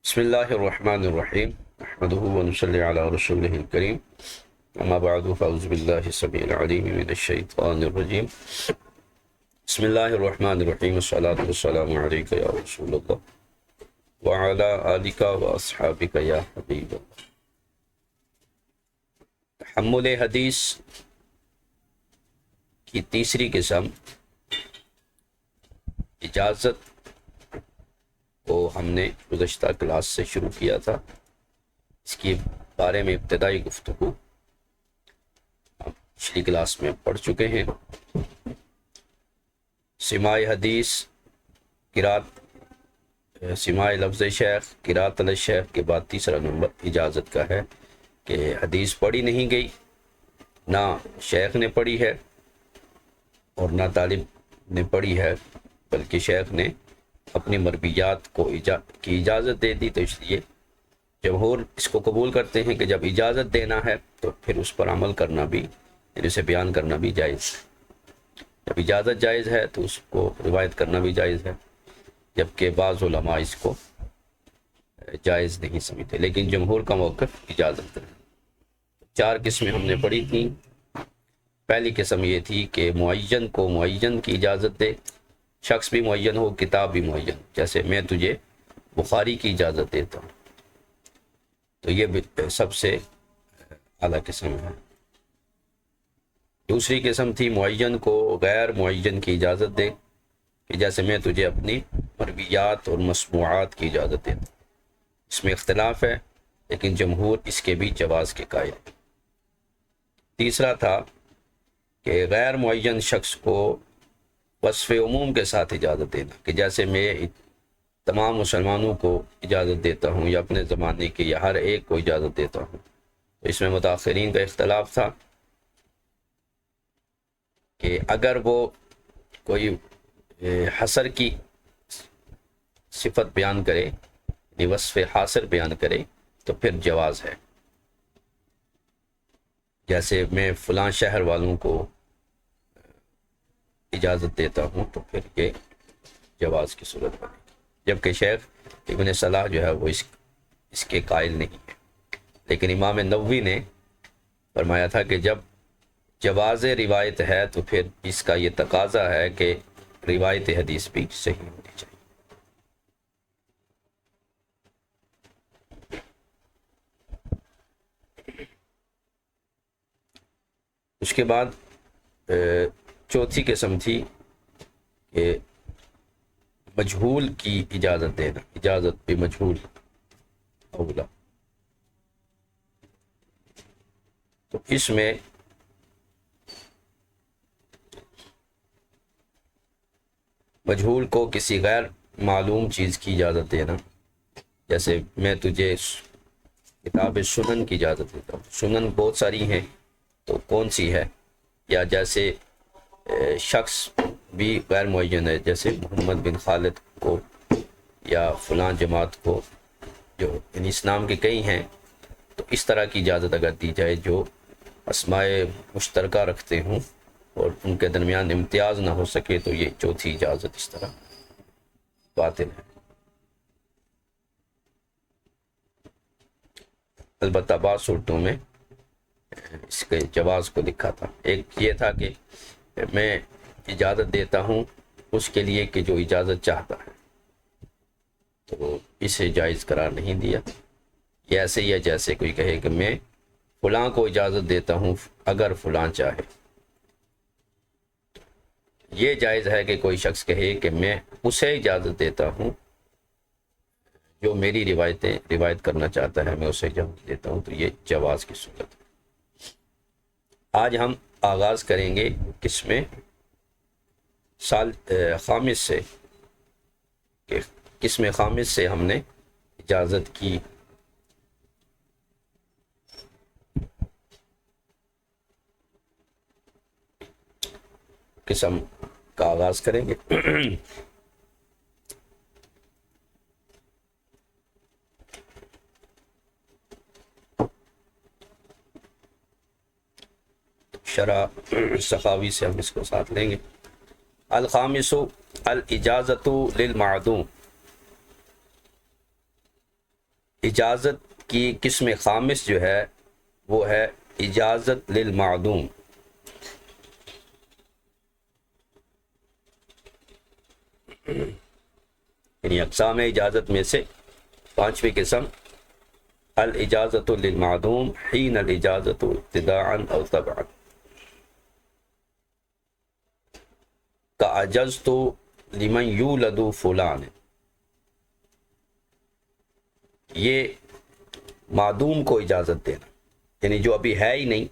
بسم اللہ الرحمن الرحیم نحمده ونصلی علی رسولہ الکریم اما بعد فاعوذ باللہ السمیع العلیم من الشیطان الرجیم بسم اللہ الرحمن الرحیم والصلاة والسلام علیک یا رسول اللہ وعلی آلک واصحابک یا حبیب اللہ۔ تحمل حدیث کی تیسری قسم اجازت کو ہم نے گزشتہ کلاس سے شروع کیا تھا۔ اس کے بارے میں ابتدائی گفتگو ہم پچھلی کلاس میں پڑھ چکے ہیں۔ سماع حدیث، قرات سماع لفظ شیخ، قرات الشیخ کے بعد تیسرا نمبر اجازت کا ہے کہ حدیث پڑھی نہیں گئی، نہ شیخ نے پڑھی ہے اور نہ طالب نے پڑھی ہے، بلکہ شیخ نے اپنی مرویات کو کی اجازت دے دی، تو اس لیے جمہور اس کو قبول کرتے ہیں کہ جب اجازت دینا ہے تو پھر اس پر عمل کرنا بھی، یعنی اسے بیان کرنا بھی جائز ہے۔ جب اجازت جائز ہے تو اس کو روایت کرنا بھی جائز ہے، جبکہ بعض علماء اس کو جائز نہیں سمجھتے، لیکن جمہور کا موقف اجازت ہے۔ چار قسمیں ہم نے پڑھی تھیں۔ پہلی قسم یہ تھی کہ معین کو معین کی اجازت دے، شخص بھی معین ہو، کتاب بھی معین، جیسے میں تجھے بخاری کی اجازت دیتا ہوں، تو یہ سب سے اعلیٰ قسم ہے۔ دوسری قسم تھی معین کو غیر معین کی اجازت دے، کہ جیسے میں تجھے اپنی مرویات اور مسموعات کی اجازت دیتا ہوں۔ اس میں اختلاف ہے، لیکن جمہور اس کے بھی جواز کے قائل ہے۔ تیسرا تھا کہ غیر معین شخص کو وصف عموم کے ساتھ اجازت دینا، کہ جیسے میں تمام مسلمانوں کو اجازت دیتا ہوں یا اپنے زمانے کے یا ہر ایک کو اجازت دیتا ہوں۔ تو اس میں متاخرین کا اختلاف تھا کہ اگر وہ کوئی حصر کی صفت بیان کرے، یعنی وصف حاصر بیان کرے، تو پھر جواز ہے، جیسے میں فلاں شہر والوں کو اجازت دیتا ہوں، تو پھر یہ جواز کی صورت بنے گی، جبکہ شیخ ابن صلاح جو ہے وہ اس کے قائل نہیں ہے۔ لیکن امام نووی نے فرمایا تھا کہ جب جواز روایت ہے تو پھر اس کا یہ تقاضا ہے کہ روایت حدیث بھی صحیح ہونی چاہیے۔ اس کے بعد چوتھی قسم تھی کہ مجہول کی اجازت دینا، اجازت بھی مجہول اولا۔ تو اس میں مجہول کو کسی غیر معلوم چیز کی اجازت دینا، جیسے میں تجھے کتاب سنن کی اجازت دیتا ہوں۔ سنن بہت ساری ہیں، تو کون سی ہے؟ یا جیسے شخص بھی غیر معین ہے، جیسے محمد بن خالد کو یا فلاں جماعت کو، جو یعنی اسلام کے کئی ہیں، تو اس طرح کی اجازت اگر دی جائے جو اسماء مشترکہ رکھتے ہوں اور ان کے درمیان امتیاز نہ ہو سکے، تو یہ چوتھی اجازت اس طرح باطل ہے۔ البتہ بعض صورتوں میں اس کے جواز کو لکھا تھا۔ ایک یہ تھا کہ میں اجازت دیتا ہوں اس کے لیے کہ جو اجازت چاہتا ہے، تو اسے جائز قرار نہیں دیا۔ یہ ایسے ہی ہے جیسے کوئی کہے کہ میں فلاں کو اجازت دیتا ہوں اگر فلاں چاہے۔ یہ جائز ہے کہ کوئی شخص کہے کہ میں اسے اجازت دیتا ہوں جو میری روایت کرنا چاہتا ہے، میں اسے اجازت دیتا ہوں، تو یہ جواز کی صورت ہے۔ آج ہم آغاز کریں گے قسم خامس سے، کہ قسم خامس سے ہم نے اجازت کی قسم کا آغاز کریں گے۔ شرح سخاوی سے ہم اس کو ساتھ لیں گے۔ الخامس الاجازت للمعدوم، اجازت کی قسم خامس جو ہے وہ ہے اجازت للمعدوم. یعنی اقسام اجازت میں سے پانچویں قسم الاجازت للمعدوم حین الاجازت ابتداء او تبعا کاعجزت لمن یولد فلان. یہ معدوم کو اجازت دینا، یعنی جو ابھی ہے ہی نہیں،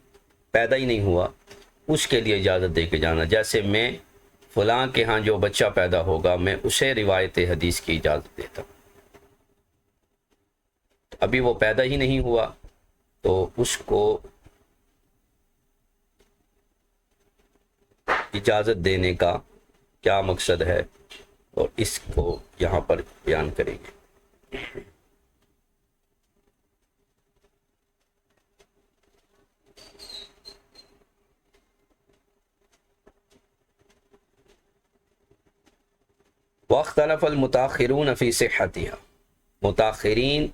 پیدا ہی نہیں ہوا، اس کے لیے اجازت دے کے جانا. جیسے میں فلاں کے ہاں جو بچہ پیدا ہوگا میں اسے روایت حدیث کی اجازت دیتا ہوں. ابھی وہ پیدا ہی نہیں ہوا تو اس کو اجازت دینے کا کیا مقصد ہے، اور اس کو یہاں پر بیان کریں گے. واختلف المتاخرون فی صحتها. متاخرین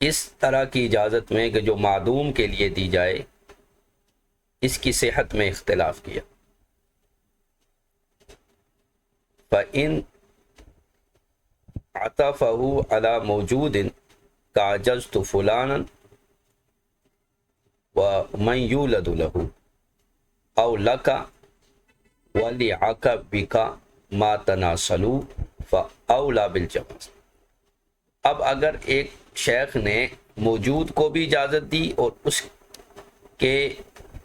اس طرح کی اجازت میں کہ جو معدوم کے لیے دی جائے اس کی صحت میں اختلاف کیا. فَإِنْ عَطَفَهُ عَلَى مَوْجُودٍ كَعَجَزْتُ فُلَانًا وَمَنْ يُولَدُ لَهُ أَوْ لَكَ وَلِعَقَبِكَ مَا تَنَاسَلُوا فَأَوْلَى بِالْجَوَازِ. اب اگر ایک شیخ نے موجود کو بھی اجازت دی اور اس کے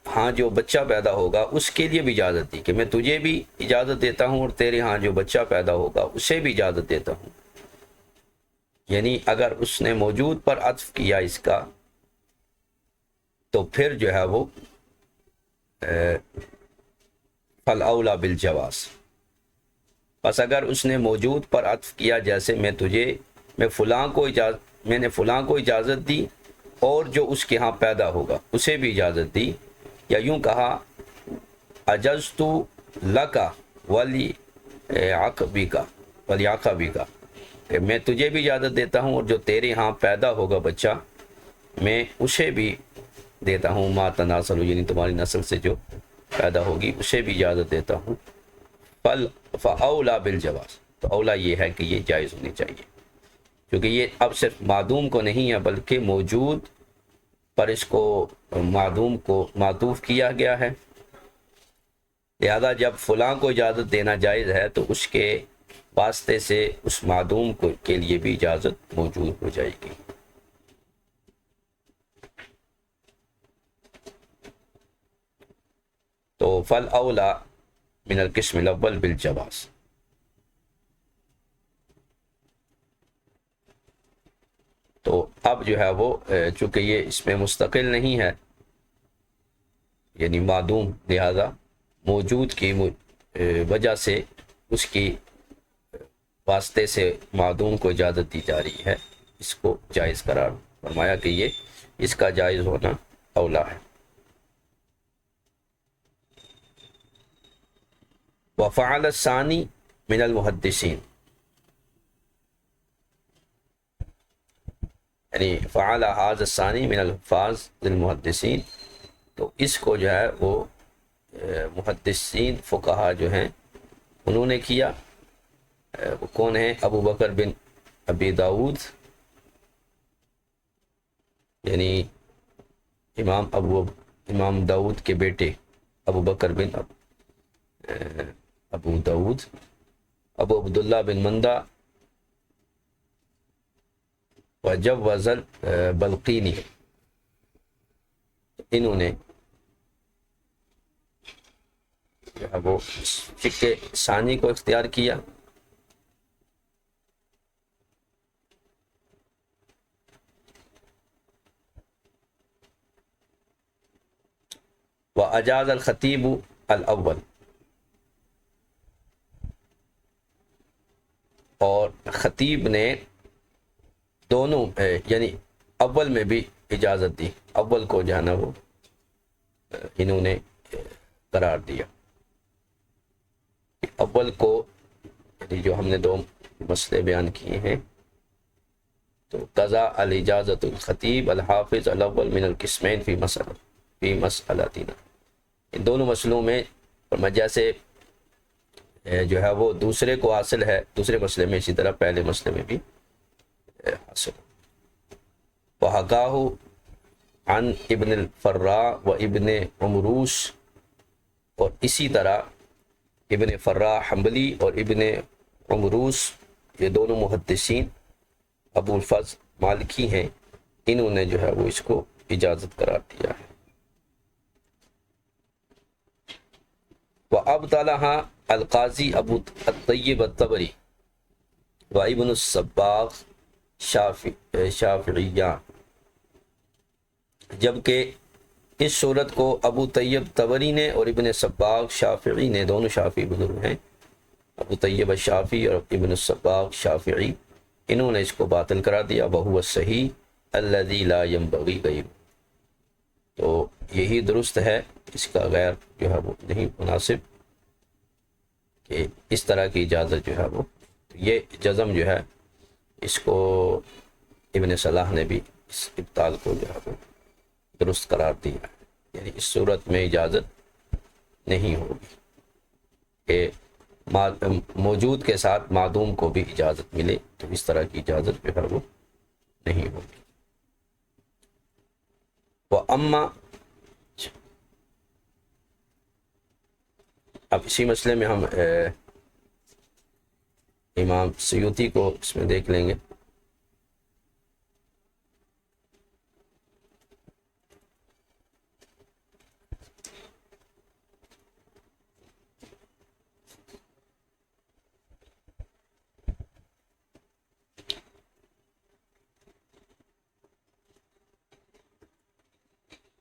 ہاں جو بچہ پیدا ہوگا اس کے لیے بھی اجازت دی کہ میں تجھے بھی اجازت دیتا ہوں اور تیرے ہاں جو بچہ پیدا ہوگا اسے بھی اجازت دیتا ہوں، یعنی اگر اس نے موجود پر عطف کیا اس کا تو پھر جو ہے وہ فالاولا بالجواز. بس اگر اس نے موجود پر عطف کیا، جیسے میں نے فلاں کو اجازت دی اور جو اس کے ہاں پیدا ہوگا اسے بھی اجازت دی، یا یوں کہا اجزت لکا ولی عقبیکا کہ میں تجھے بھی اجازت دیتا ہوں اور جو تیرے ہاں پیدا ہوگا بچہ میں اسے بھی دیتا ہوں، ما تناسل یعنی تمہاری نسل سے جو پیدا ہوگی اسے بھی اجازت دیتا ہوں. فاولا بالجواز، تو اولا یہ ہے کہ یہ جائز ہونی چاہیے، کیونکہ یہ اب صرف معدوم کو نہیں ہے بلکہ موجود پر اس کو معدوم کو معطوف کیا گیا ہے. لہذا جب فلاں کو اجازت دینا جائز ہے تو اس کے واسطے سے اس معدوم کو کے لیے بھی اجازت موجود ہو جائے گی. تو فل اولا من القسم الاول بالجواز. تو اب جو ہے وہ چونکہ یہ اس میں مستقل نہیں ہے یعنی معدوم، لہذا موجود کی وجہ سے اس کی واسطے سے معدوم کو اجازت دی جا رہی ہے، اس کو جائز قرار فرمایا کہ یہ اس کا جائز ہونا اولا ہے. وفعل الثانی من المحدثین، یعنی فعل هذا الثانی من الحفاظ للمحدثین، تو اس کو جو ہے وہ محدثین فقہا جو ہیں انہوں نے کیا. وہ کون ہیں؟ ابو بکر بن ابی داود، یعنی امام داود کے بیٹے ابو بکر بن ابو داود، ابو عبداللہ بن مندہ، وجوز البلقینی، انہوں نے جو ہے وہ فقہ ثانی کو اختیار کیا. وأجاز الخطیب الاول، اور خطیب نے دونوں یعنی اول میں بھی اجازت دی، اول کو جو ہے نا وہ انہوں نے قرار دیا. اول کو یعنی جو ہم نے دو مسئلے بیان کیے ہیں تو قضا الاجازت الخطیب الحافظ الاول من القسمین فی مسئلتنا، ان دونوں مسئلوں میں جیسے جو ہے وہ دوسرے کو حاصل ہے دوسرے مسئلے میں، اسی طرح پہلے مسئلے میں بھی حاصل ہے۔ وحکاہ عن ابن الفراء و ابن عمروس، اور اسی طرح ابن فراء حنبلی اور ابن عمروس، یہ دونوں محدثین ابو الفضل مالکی ہیں، انہوں نے جو ہے وہ اس کو اجازت قرار دیا ہے۔ وَأَبْطَلَهَا القاضی ابو الطیب الطبری و ابن الصباغ شافعیہ، جبکہ اس صورت کو ابو طیب طبری نے اور ابن صباغ شافعی نے، دونوں شافعی بزرگ ہیں، ابو طیب شافعی اور ابن الصباغ شافعی، انہوں نے اس کو باطل قرار دیا۔ وَهُوَ الصحیح الذی لا ينبغی غیرہ، تو یہی درست ہے، اس کا غیر جو ہے وہ نہیں مناسب کہ اس طرح کی اجازت جو ہے وہ، یہ جزم جو ہے اس کو ابن صلاح نے بھی اس ابطال کو جو ہے وہ درست قرار دیا ہے، یعنی اس صورت میں اجازت نہیں ہوگی کہ موجود کے ساتھ معدوم کو بھی اجازت ملے، تو اس طرح کی اجازت جو ہے وہ نہیں ہوگی۔ وَأَمَّا، اب اسی مسئلے میں ہم امام سیوطی کو اس میں دیکھ لیں گے۔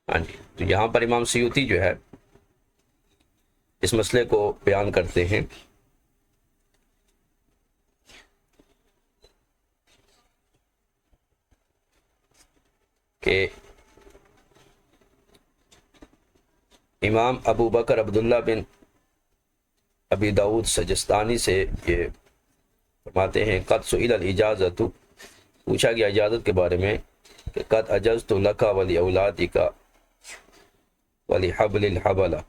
ہاں جی، تو یہاں پر امام سیوطی جو ہے اس مسئلے کو بیان کرتے ہیں کہ امام ابو بکر عبداللہ بن ابی داؤد سجستانی سے یہ فرماتے ہیں، قد سئل الاجازت، پوچھا گیا اجازت کے بارے میں کہ قد اجزت لک ولی اولادک ولی حبل الحبلہ،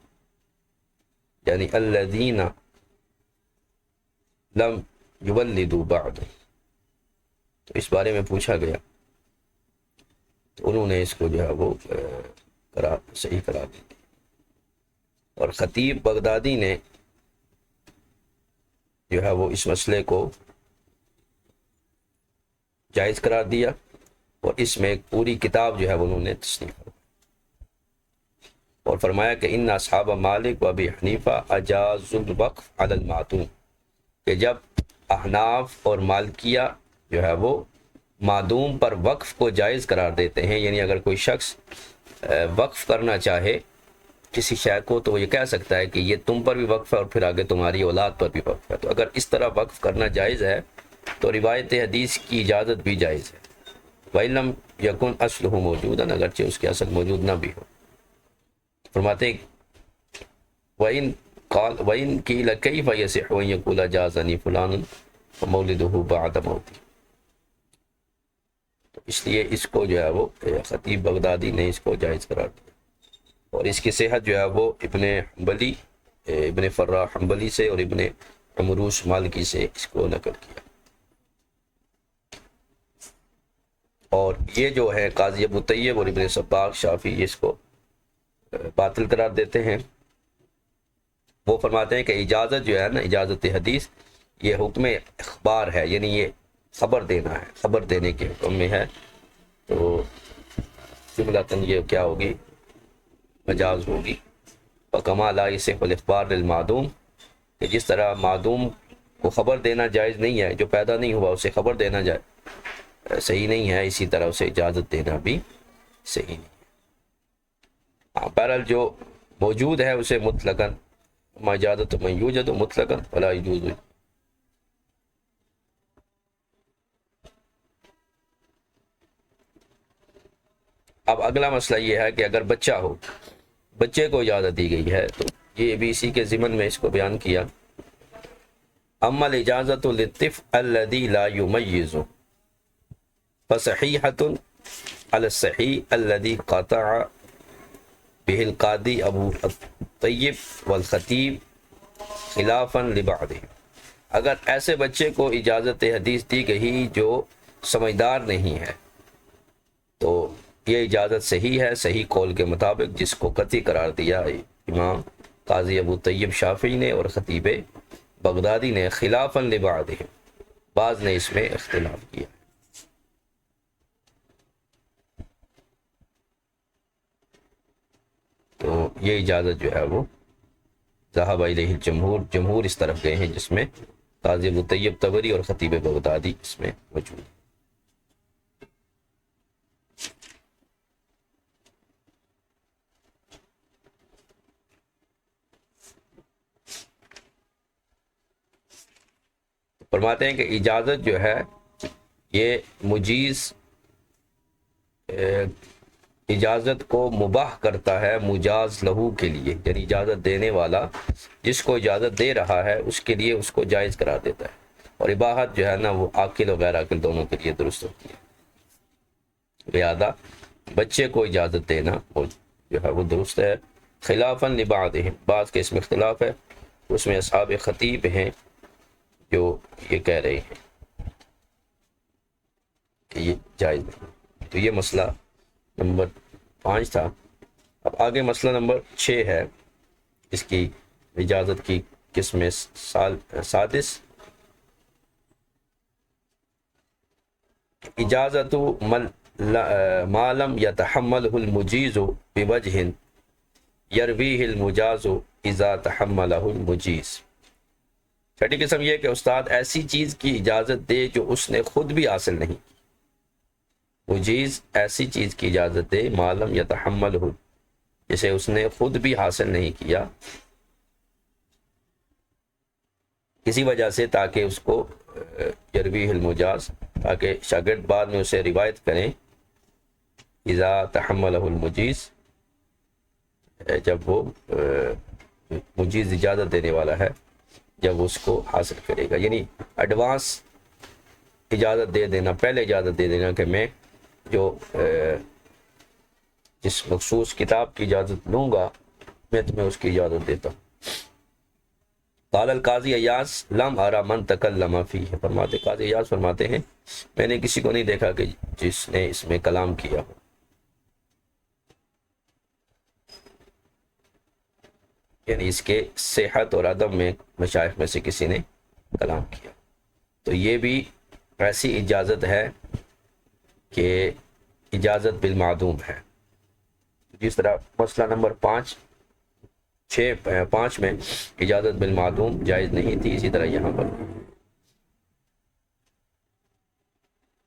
یعنی الذین لم یولدوا بعد، تو اس بارے میں پوچھا گیا تو انہوں نے اس کو جو ہے وہ صحیح قرار دی۔ اور خطیب بغدادی نے جو ہے وہ اس مسئلے کو جائز قرار دیا، اور اس میں ایک پوری کتاب جو ہے وہ انہوں نے تصنیف کی، اور فرمایا کہ ان اصحاب مالک و ابی حنیفہ اجاز الوقف علی المعدوم، کہ جب احناف اور مالکیہ جو ہے وہ معدوم پر وقف کو جائز قرار دیتے ہیں، یعنی اگر کوئی شخص وقف کرنا چاہے کسی شے کو تو وہ یہ کہہ سکتا ہے کہ یہ تم پر بھی وقف ہے اور پھر آگے تمہاری اولاد پر بھی وقف ہے، تو اگر اس طرح وقف کرنا جائز ہے تو روایت حدیث کی اجازت بھی جائز ہے۔ وَإِلَّمْ يَكُنْ أَصْلُهُ مَوْجُودًا، اگرچہ اس کے اصل موجود نہ بھی ہو۔ فرماتے وَإِنْ قِيلَ كَيْفَ يَصِحُّ أَنْ يَقُولَ جَازَنِي فُلَانٌ وَمَوْلِدُهُ بَعْدَ مَوْتِهِ، تو اس لیے اس کو جو ہے وہ خطیب بغدادی نے اس کو جائز قرار دیا، اور اس کی صحت جو ہے وہ ابن فراء حنبلی سے اور ابن عمروس مالکی سے اس کو نقل کیا۔ اور یہ جو ہے قاضی ابو طیب اور ابن صباغ شافعی اس کو باطل قرار دیتے ہیں۔ وہ فرماتے ہیں کہ اجازت جو ہے نا، اجازت حدیث، یہ حکم اخبار ہے، یعنی یہ خبر دینا ہے، خبر دینے کے حکم میں ہے، تو جملتاً یہ کیا ہوگی، مجاز ہوگی۔ وَكَمَا لَا يَصِحُّ الْإِخْبَارُ لِلْمَعْدُومِ، کہ جس طرح معدوم کو خبر دینا جائز نہیں ہے، جو پیدا نہیں ہوا اسے خبر دینا صحیح نہیں ہے، اسی طرح اسے اجازت دینا بھی صحیح نہیں ہے۔ بہرحال جو موجود ہے اسے مطلقاً ما اجازت من یوجد مطلقاً ولا یجوز۔ اب اگلا مسئلہ یہ ہے کہ اگر بچہ ہو، بچے کو اجازت دی گئی ہے، تو یہ بھی اسی کے ضمن میں اس کو بیان کیا۔ اما الاجازت للطفل الذی لا یمیز، فصحیحۃ علی الصحیح الذی قطع بہ القاضی ابو الطیب والخطیب خلافا لبعضهم، اگر ایسے بچے کو اجازت حدیث دی گئی جو سمجھدار نہیں ہے تو یہ اجازت صحیح ہے، صحیح قول کے مطابق، جس کو قطعی قرار دیا امام قاضی ابو طیب شافعی نے اور خطیب بغدادی نے، خلافا لبعضهم، بعض نے اس میں اختلاف کیا۔ تو یہ اجازت جو ہے وہ ذهب الیہ الجمہور، جمہور اس طرف گئے ہیں، جس میں قاضی ابو طیب طبری اور خطیب بغدادی اس میں موجود ہیں۔ فرماتے ہیں کہ اجازت جو ہے یہ مجیز اجازت کو مباح کرتا ہے مجاز لہو کے لیے، یعنی اجازت دینے والا جس کو اجازت دے رہا ہے اس کے لیے اس کو جائز قرار دیتا ہے، اور اباحت جو ہے نا وہ عاقل و غیر عاقل دونوں کے لیے درست ہوتی ہے، لہذا بچے کو اجازت دینا وہ جو ہے وہ درست ہے۔ خلافاً لبعضهم، بعض کے اس میں اختلاف ہے، اس میں اصحاب خطیب ہیں جو یہ کہہ رہے ہیں کہ یہ جائز نہیں۔ تو یہ مسئلہ نمبر 5 تھا۔ اب آگے مسئلہ نمبر 6 ہے، اس کی اجازت کی قسم سادس، اجازت ما لم يتحمله المجیز بوجہ یرویہ المجاز اذا تحملہ المجیز۔ چھٹی قسم یہ کہ استاد ایسی چیز کی اجازت دے جو اس نے خود بھی حاصل نہیں کی، مجیز ایسی چیز کی اجازت دے ما لم یتحملہ، جسے اس نے خود بھی حاصل نہیں کیا، کسی وجہ سے، تاکہ اس کو یرویہ المجاز، تاکہ شاگرد بعد میں اسے روایت کریں، اذا تحملہ المجیز، جب وہ مجیز اجازت دینے والا ہے جب اس کو حاصل کرے گا، یعنی ایڈوانس اجازت دے دینا، پہلے اجازت دے دینا کہ میں جو جس مخصوص کتاب کی اجازت لوں گا میں تمہیں اس کی اجازت دیتا ہوں۔ قال القاضی ایاز لم ارى من تکلم فیہ، فرماتے قاضی ایاز فرماتے ہیں میں نے کسی کو نہیں دیکھا کہ جس نے اس میں کلام کیا ہو، یعنی اس کے صحت اور عدم میں مشائخ میں سے کسی نے کلام کیا۔ تو یہ بھی ایسی اجازت ہے کہ اجازت بالمعدوم ہے، جس طرح مسئلہ نمبر 5 میں اجازت بالمعدوم جائز نہیں تھی، اسی طرح یہاں پر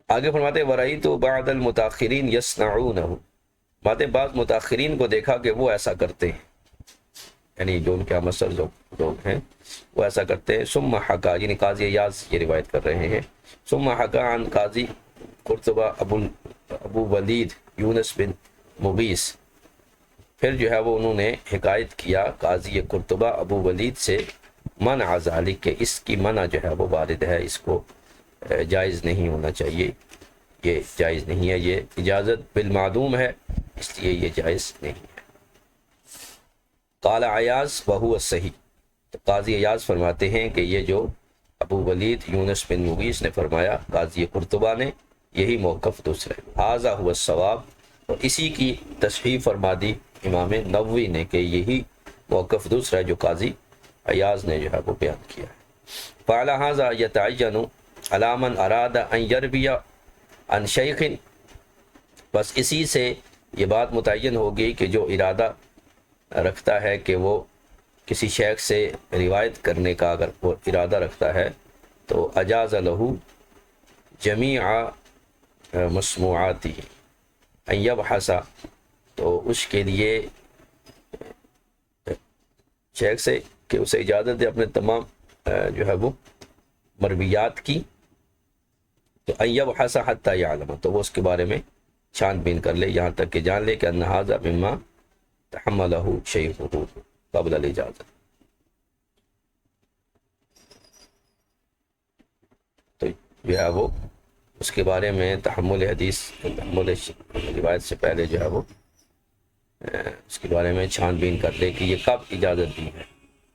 آگے فرماتے وَرَأَيْتُ بَعْضَ الْمُتَأَخِّرِينَ يَصْنَعُونَهُ، باتیں بعض متاخرین کو دیکھا کہ وہ ایسا کرتے ہیں، یعنی جو ان کے مصر لوگ ہیں وہ ایسا کرتے ہیں۔ ثم حکا، یعنی قاضی ایاز یہ روایت کر رہے ہیں، ثم حکا عن قاضی قرطبہ ابو ولید یونس بن مغیث، پھر جو ہے وہ انہوں نے حکایت کیا قاضی قرطبہ ابو ولید سے، منع ذالک، کہ اس کی منع جو ہے وہ وارد ہے، اس کو جائز نہیں ہونا چاہیے، یہ جائز نہیں ہے، یہ اجازت بالمعدوم ہے اس لیے یہ جائز نہیں ہے۔ قال ایاز وہو الصحیح، تو قاضی ایاز فرماتے ہیں کہ یہ جو ابو ولید یونس بن مغیث نے فرمایا قاضی قرطبہ نے، یہی موقف دوسرا ہے، ھذا هو الصواب، اور اسی کی تصحیح فرما دی امام نووی نے کہ یہی موقف دوسرا ہے جو قاضی ایاز نے جو ہے وہ بیان کیا ہے۔ فعلی ھذا یتعین علی من اراد ان یروی عن شیخ، بس اسی سے یہ بات متعین ہوگی کہ جو ارادہ رکھتا ہے کہ وہ کسی شیخ سے روایت کرنے کا اگر وہ ارادہ رکھتا ہے تو اجاز لہو جمیع مسموعاتی ان یبحث، تو اس کے لیے شیخ سے کہ اسے اجازت دے اپنے تمام جو ہے وہ مرویات کی، تو ان یبحث حتی یعلم، تو وہ اس کے بارے میں چھان بین کر لے یہاں تک کہ جان لے کہ ان ھذا مما تحملہ شیخہ قبل الاجازت۔ تو جو ہے وہ اس کے بارے میں تحمل روایت سے پہلے جو ہے وہ اس کے بارے میں چھان بین کر لے کہ یہ کب اجازت دی ہے،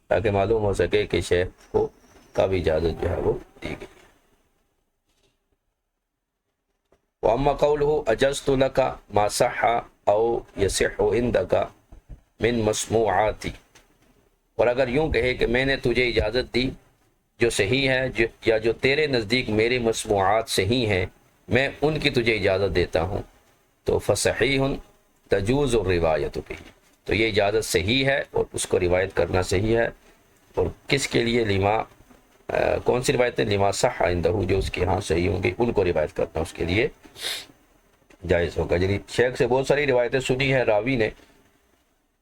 تاکہ معلوم ہو سکے کہ شیخ کو کب اجازت جو ہے وہ دی گئی۔ وَأَمَّا قَوْلُهُ أَجَزْتُ لَكَ مَا صَحَّ أَوْ يَصِحُّ عِنْدَكَ مِن مَسْمُوعَاتِ، اور اگر یوں کہے کہ میں نے تجھے اجازت دی جو صحیح ہے یا جو تیرے نزدیک میرے مسموعات صحیح ہیں، میں ان کی تجھے اجازت دیتا ہوں، تو فصحیح تجوز الروایت بھی، تو یہ اجازت صحیح ہے اور اس کو روایت کرنا صحیح ہے۔ اور کس کے لیے؟ لما کون سی روایتیں؟ لما صح عندہ، جو اس کے ہاں صحیح ہوں گی ان کو روایت کرنا اس کے لیے جائز ہوگا۔ یعنی شیخ سے بہت ساری روایتیں سنی ہیں راوی نے،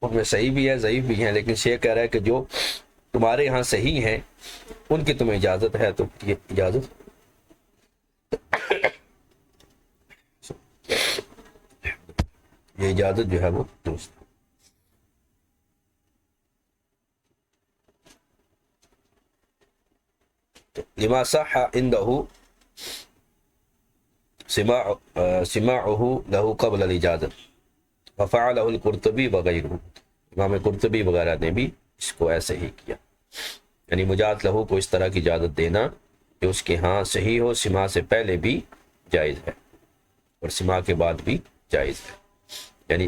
ان میں صحیح بھی ہے ضعیف بھی ہیں، لیکن شیخ کہہ رہا ہے کہ جو تمہارے ہاں صحیح ہیں ان کی تمہیں اجازت ہے، تو یہ اجازت جو ہے وہ درست ہے۔ لما صح عنده سماعه له قبل الاجازت وفعله القرطبی وغیرہ، امام قرطبی وغیرہ نے بھی اس کو ایسے ہی کیا، یعنی مجاز لہو کو اس طرح کی اجازت دینا کہ اس کے ہاں صحیح ہو، سماع سے پہلے بھی جائز ہے اور سماع کے بعد بھی جائز ہے۔ یعنی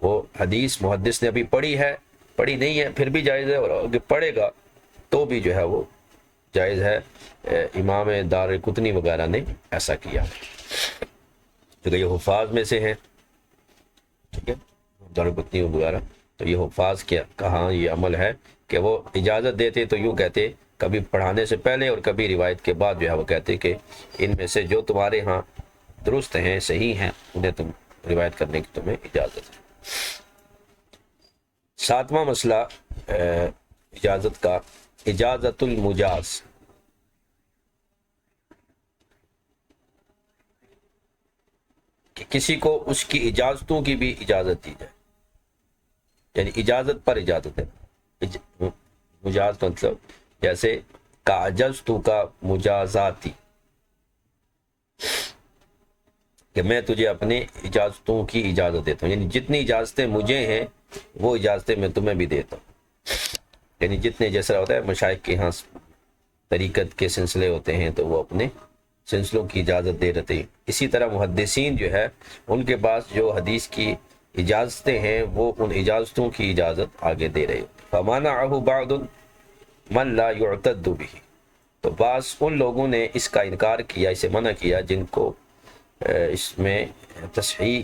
وہ حدیث محدث نے ابھی پڑھی نہیں ہے پھر بھی جائز ہے، اور اگر پڑھے گا تو بھی جو ہے وہ جائز ہے۔ امام دار قطنی وغیرہ نے ایسا کیا، کیونکہ یہ حفاظ میں سے ہیں، ٹھیک ہے، دار قطنی وغیرہ، تو یہ حفاظ کیا کہاں یہ عمل ہے کہ وہ اجازت دیتے تو یوں کہتے، کبھی پڑھانے سے پہلے اور کبھی روایت کے بعد جو ہے وہ کہتے کہ ان میں سے جو تمہارے ہاں درست ہیں صحیح ہیں انہیں تم روایت کرنے کی تمہیں اجازت ہے۔ ساتواں مسئلہ اجازت کا، اجازت المجاز، کہ کسی کو اس کی اجازتوں کی بھی اجازت دی جائے، یعنی اجازت پر اجازت ہے۔ مجاز مطلب جیسے کاجزتو کا مجازاتی، کہ میں تجھے اپنے اجازتوں کی اجازت دیتا ہوں، یعنی جتنی اجازتیں مجھے ہیں وہ اجازتیں میں تمہیں بھی دیتا ہوں، یعنی جتنے جیسا ہوتا ہے مشائخ کے ہاں طریقت کے سلسلے ہوتے ہیں تو وہ اپنے سلسلوں کی اجازت دے رہتے ہیں، اسی طرح محدثین جو ہے ان کے پاس جو حدیث کی اجازتیں ہیں وہ ان اجازتوں کی اجازت آگے دے رہے۔ فَمَنَعَهُ بَعْضٌ مَنْ لَا يُعْتَدُّ بِهِ، تو بعض ان لوگوں نے اس کا انکار کیا، اسے منع کیا جن کو اس میں تصحیح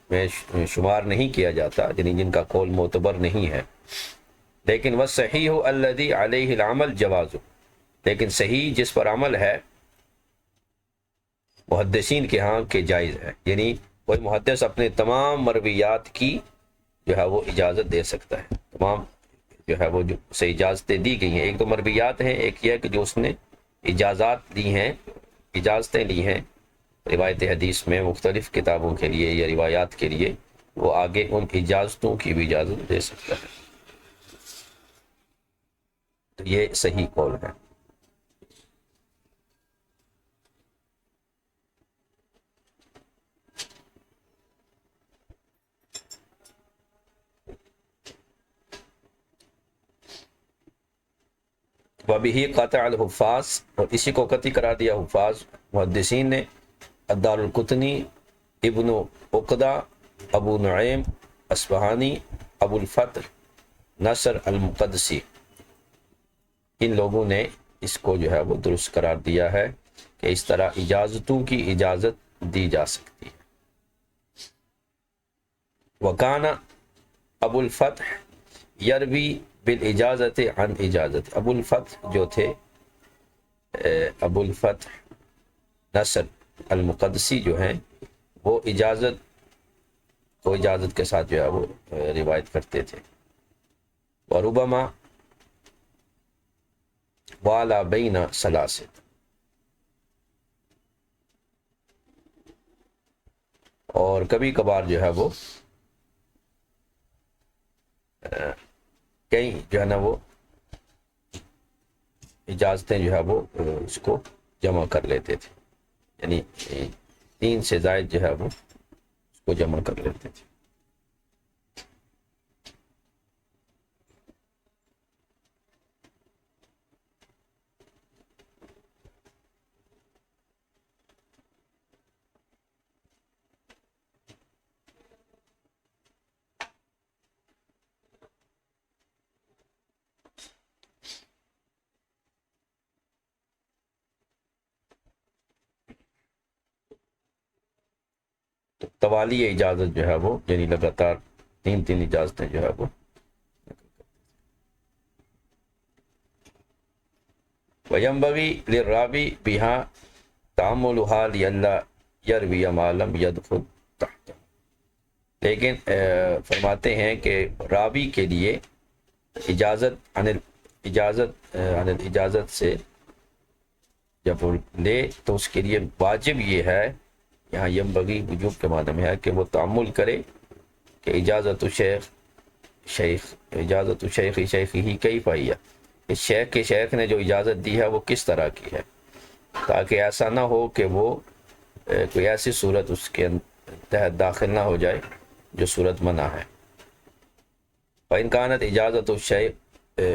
میں شمار نہیں کیا جاتا، یعنی جن کا قول معتبر نہیں ہے۔ لیکن وَالصَّحِيحُ الَّذِي عَلَيْهِ الْعَمَلُ جَوَازُ، لیکن صحیح جس پر عمل ہے محدثین کے ہاں کہ جائز ہے، یعنی کوئی محدث اپنے تمام مرویات کی جو ہے وہ اجازت دے سکتا ہے، تمام جو ہے وہ جو سے اجازتیں دی گئی ہیں، ایک تو مرویات ہیں، ایک یہ ہے کہ جو اس نے اجازات دی ہیں، اجازتیں لی ہیں روایت حدیث میں مختلف کتابوں کے لیے یا روایات کے لیے، وہ آگے ان اجازتوں کی بھی اجازت دے سکتا ہے، تو یہ صحیح قول ہے۔ وَبِهِ قَطَعَ الْحُفَّاظ، اور اسی کو قطعی قرار دیا حفاظ محدثین نے، الدار القطنی، ابن عقدہ، ابو نعیم اصفہانی، ابو الفتح نصر المقدسی، ان لوگوں نے اس کو جو ہے وہ درست قرار دیا ہے کہ اس طرح اجازتوں کی اجازت دی جا سکتی ہے۔ وکانا ابو الفتح یروی بالاجازت عن اجازت، ابو الفتح جو تھے ابو الفتح نصر المقدسی جو ہیں وہ اجازت کے ساتھ جو ہے وہ روایت کرتے تھے۔ وربما والا بین سلاسل، اور کبھی کبھار جو ہے وہ کئی جو ہے نا وہ اجازتیں جو ہے وہ اس کو جمع کر لیتے تھے، یعنی 3 سے زائد جو ہے وہ اس کو جمع کر لیتے تھے۔ تو توالی اجازت جو ہے وہ یعنی لگاتار 3 اجازتیں جو ہے وہ وَيَنبَغِي لِلرَّاوِي بِهَا تَعَمُّلُهَا لِأَلَّا يَرْوِيَ مَا لَمْ يَدْخُلْ تَحْتَهُ، لیکن فرماتے ہیں کہ راوی کے لیے اجازت عن الاجازت سے جب وہ لے تو اس کے لیے واجب یہ ہے، یہاں ینبغی وجوب کے معنی میں ہے کہ وہ تعمل کرے کہ اجازت شیخی شیخی کیف ہی، اس شیخ کے شیخ نے جو اجازت دی ہے وہ کس طرح کی ہے، تاکہ ایسا نہ ہو کہ وہ کوئی ایسی صورت اس کے تحت داخل نہ ہو جائے جو صورت منع ہے۔ فَإِنْ كَانَتْ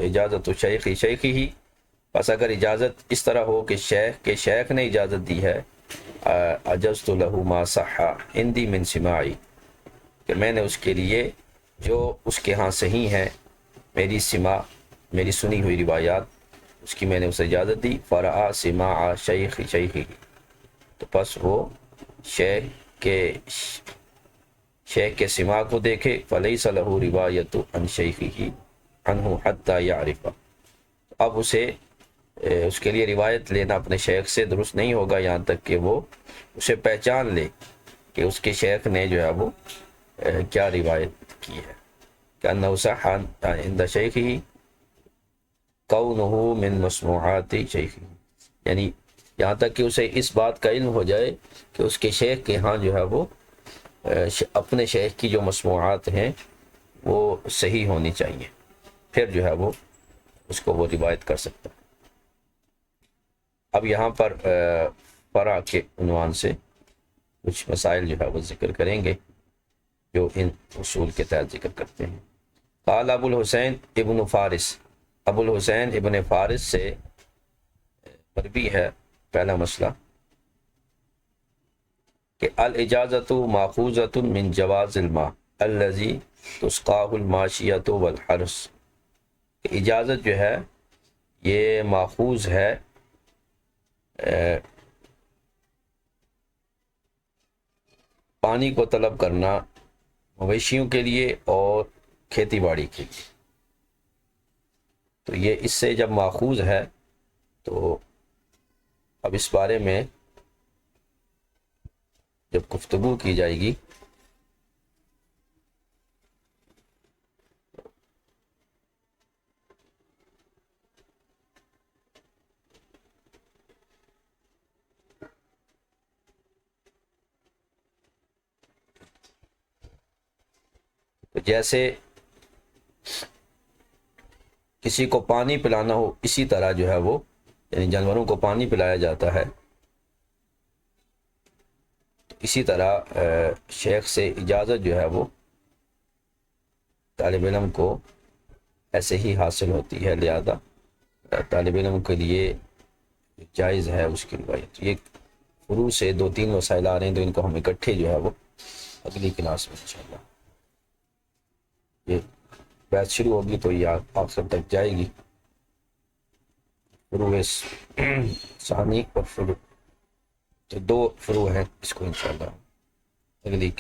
اجازت شیخی شیخی، بس اگر اجازت اس طرح ہو کہ شیخ کے شیخ نے اجازت دی ہے، اجزت له ما صح عندي من سماعی، کہ میں نے اس کے لیے جو اس کے ہاں صحیح ہے میری سنی ہوئی روایات، اس کی میں نے اسے اجازت دی۔ فرآ سماع شیخ شیخی، تو پس وہ شیخ کے سماع کو دیکھے، فلیس له روایت عن شیخہ عنہ حتی یعرف، اب اس کے لیے روایت لینا اپنے شیخ سے درست نہیں ہوگا یہاں تک کہ وہ اسے پہچان لے کہ اس کے شیخ نے جو ہے وہ کیا روایت کی ہے، کہ انہ صح عند شیخہ کونہ من مسموعات شیخہ، یعنی یہاں تک کہ اسے اس بات کا علم ہو جائے کہ اس کے شیخ کے ہاں جو ہے وہ اپنے شیخ کی جو مسموعات ہیں وہ صحیح ہونی چاہیے، پھر جو ہے وہ اس کو وہ روایت کر سکتا ہے۔ اب یہاں پر فرع کے عنوان سے کچھ مسائل جو ہے وہ ذکر کریں گے جو ان اصول کے تحت ذکر کرتے ہیں۔ قال ابو الحسین ابن فارس، ابو الحسین ابن فارس سے مروی ہے پہلا مسئلہ کہ الاجازت ماخوذۃ من جواز الماء الذي تسقاه الماشیۃ والحرث، کہ اجازت جو ہے یہ ماخوذ ہے پانی کو طلب کرنا مویشیوں کے لیے اور کھیتی باڑی کے لیے، تو یہ اس سے جب ماخوذ ہے تو اب اس بارے میں جب گفتگو کی جائے گی تو جیسے کسی کو پانی پلانا ہو اسی طرح جو ہے وہ یعنی جانوروں کو پانی پلایا جاتا ہے، تو اسی طرح شیخ سے اجازت جو ہے وہ طالب علم کو ایسے ہی حاصل ہوتی ہے، لہذا طالب علم کے لیے جائز ہے اس کی روایت۔ یہ فروع سے 2-3 مسائل آ رہے ہیں تو ان کو ہم اکٹھے جو ہے وہ اگلی کلاس میں انشاءاللہ، یہ بحث شروع ہوگی تو یہ آخر تک جائے گی، فروع ثانی اور فروع، تو 2 فروع ہیں، اس کو انشاءاللہ اگلی